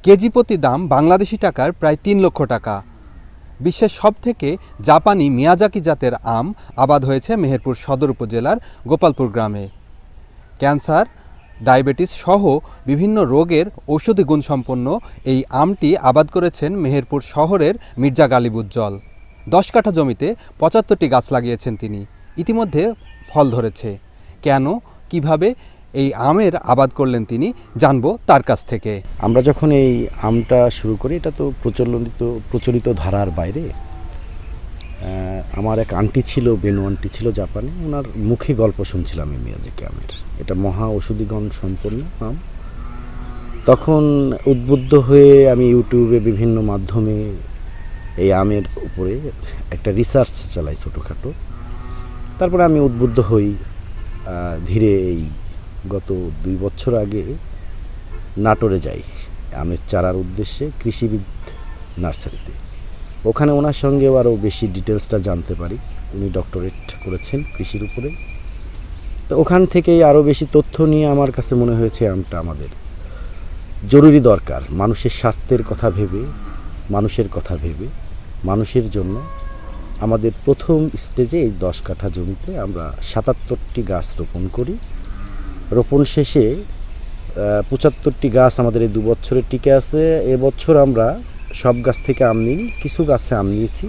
KG প্রতি দাম বাংলাদেশি টাকার প্রায় ৩ লক্ষ টাকা। বিশ্বের সবথেকে জাপানি মিয়াজাকি জাতের আম আবাদ হয়েছে মেহেরপুর সদর উপজেলার গোপালপুর গ্রামে। ক্যান্সার, ডায়াবেটিস সহ বিভিন্ন রোগের ঔষধি গুণসম্পন্ন এই আমটি আবাদ করেছেন মেহেরপুর শহরের মির্জা গালিব উজ্জ্বল। 10 কাঠা জমিতে 75টি গাছ লাগিয়েছেন তিনি। ইতিমধ্যে ফল ধরেছে। কেন, কিভাবে এই আমের আবাদ করলেন তিনি, জানবো তার কাছ থেকে। আমরা যখন এই আমটা শুরু করি, এটা তো প্রচলিত ধারার বাইরে। আমার এক আন্টি ছিল, বেনু আন্টি ছিল জাপানে, ওনার মুখে গল্প শুনছিলাম এই মিয়াজাকি আমের। এটা মহা ঔষধিগুণ সম্পন্ন আম। তখন উদ্বুদ্ধ হয়ে আমি ইউটিউবে বিভিন্ন মাধ্যমে এই আমের উপরে একটা রিসার্চ চালাই ছোটোখাটো। তারপরে আমি উদ্বুদ্ধ হই ধীরে। এই গত 2 বছর আগে নাটোরে যাই আমের চারার উদ্দেশ্যে, কৃষিবিদ নার্সারিতে। ওখানে ওনার সঙ্গেও আরও বেশি ডিটেলসটা জানতে পারি। উনি ডক্টরেট করেছেন কৃষির উপরে। তো ওখান থেকেই আরও বেশি তথ্য নিয়ে আমার কাছে মনে হয়েছে আমটা আমাদের জরুরি দরকার। মানুষের স্বাস্থ্যের কথা ভেবে, মানুষের কথা ভেবে, মানুষের জন্য আমাদের প্রথম স্টেজে এই 10 কাঠা জমিতে আমরা 77টি গাছ রোপণ করি। রোপণ শেষে 75টি গাছ আমাদের এই 2 বছরে টিকে আছে। এবছর আমরা সব গাছ থেকে আম নিই, কিছু গাছে আম নিয়েছি।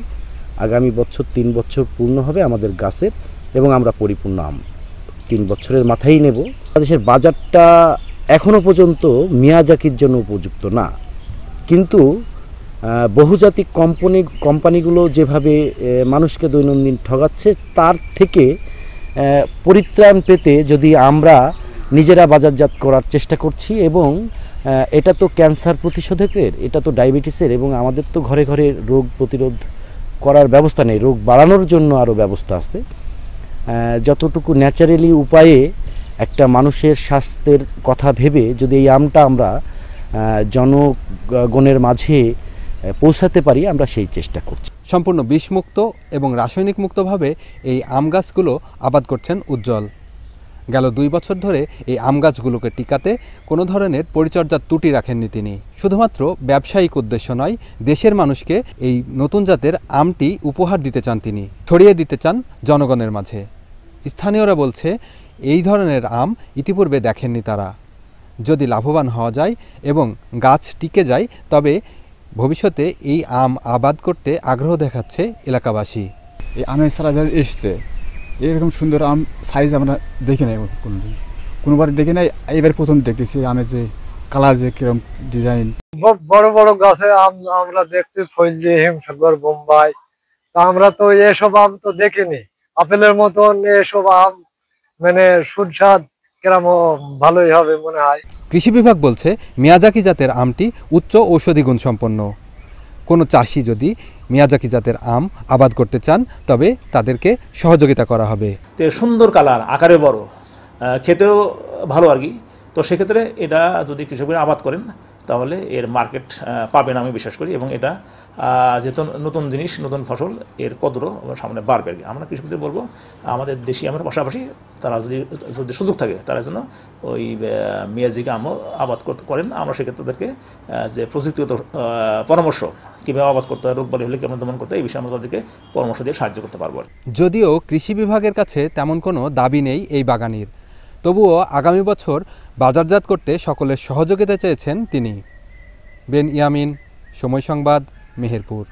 আগামী বছর 3 বছর পূর্ণ হবে আমাদের গাছের, এবং আমরা পরিপূর্ণ আম 3 বছরের মাথায় নেব। বাংলাদেশের বাজারটা এখনও পর্যন্ত মিয়াজাকির জন্য উপযুক্ত না, কিন্তু বহুজাতিক কোম্পানিগুলো যেভাবে মানুষকে দৈনন্দিন ঠগাচ্ছে, তার থেকে পরিত্রাণ পেতে যদি আমরা নিজেরা বাজারজাত করার চেষ্টা করছি। এবং এটা তো ক্যান্সার প্রতিষেধকের, এটা তো ডায়াবেটিসের, এবং আমাদের তো ঘরে ঘরে রোগ প্রতিরোধ করার ব্যবস্থা নেই, রোগ বাড়ানোর জন্য আরও ব্যবস্থা আছে। যতটুকু ন্যাচারালি উপায়ে একটা মানুষের স্বাস্থ্যের কথা ভেবে যদি এই আমটা আমরা জনগণের মাঝে পৌঁছাতে পারি, আমরা সেই চেষ্টা করছি। সম্পূর্ণ বিষমুক্ত এবং রাসায়নিক মুক্তভাবে এই আম গাছগুলো আবাদ করছেন উজ্জ্বল। গেল 2 বছর ধরে এই আম গাছগুলোকে টিকাতে কোনো ধরনের পরিচর্যার ত্রুটি রাখেননি তিনি। শুধুমাত্র ব্যবসায়িক উদ্দেশ্য নয়, দেশের মানুষকে এই নতুন জাতের আমটি উপহার দিতে চান তিনি, ছড়িয়ে দিতে চান জনগণের মাঝে। স্থানীয়রা বলছে এই ধরনের আম ইতিপূর্বে দেখেননি তারা। যদি লাভবান হওয়া যায় এবং গাছ টিকে যায়, তবে ভবিষ্যতে এই আম আবাদ করতে আগ্রহ দেখাচ্ছে এলাকাবাসী। এই আমের চারা যারা এসছে, এরকম সুন্দর আম সাইজ আমরা দেখি নাই কোনোদিন, কোনোবার দেখি নাই, এবার প্রথম দেখতেছি আমের যে কালার, যে কিরকম ডিজাইন। বড় বড় গাছে আম আমরা দেখছি, ফজলি, হিমসাগর, বোম্বাই। তা আমরা তো এসব আম তো দেখিনি। আপেলের মতন এসব আম মানে সুস্বাদ কিরম ভালোই হবে মনে হয়। কৃষি বিভাগ বলছে মিয়াজাকি জাতের আমটি উচ্চ ঔষধি গুণ সম্পন্ন। কোনো চাষি যদি মিয়াজাকি জাতের আম আবাদ করতে চান, তবে তাদেরকে সহযোগিতা করা হবে। সুন্দর কালার, আকারে বড়, খেতেও ভালো আর কি। তো সেক্ষেত্রে এটা যদি কৃষকরা আবাদ করেন, তাহলে এর মার্কেট পাবেন আমি বিশ্বাস করি। এবং এটা যেহেতু নতুন জিনিস, নতুন ফসল, এর কদরও সামনে বাড়বে আর কি। আমরা কৃষকদের বলবো, আমাদের দেশি আমের পাশাপাশি তারা যদি সুযোগ থাকে, তারা যেন ওই মিয়াজাকি আমও আবাদ করেন। আমরা সেক্ষেত্রে তাদেরকে যে প্রযুক্তিগত পরামর্শ, কীভাবে আবাদ করতে হয়, রোগ বালি হলে কেমন দমন করতে হয়, এই বিষয়ে আমরা তাদেরকে পরামর্শ দিয়ে সাহায্য করতে পারবো। যদিও কৃষি বিভাগের কাছে তেমন কোনো দাবি নেই এই বাগানির, তবুও আগামী বছর বাজারজাত করতে সকলের সহযোগিতা চেয়েছেন তিনি। বেন ইয়ামিন, সময় সংবাদ, মেহেরপুর।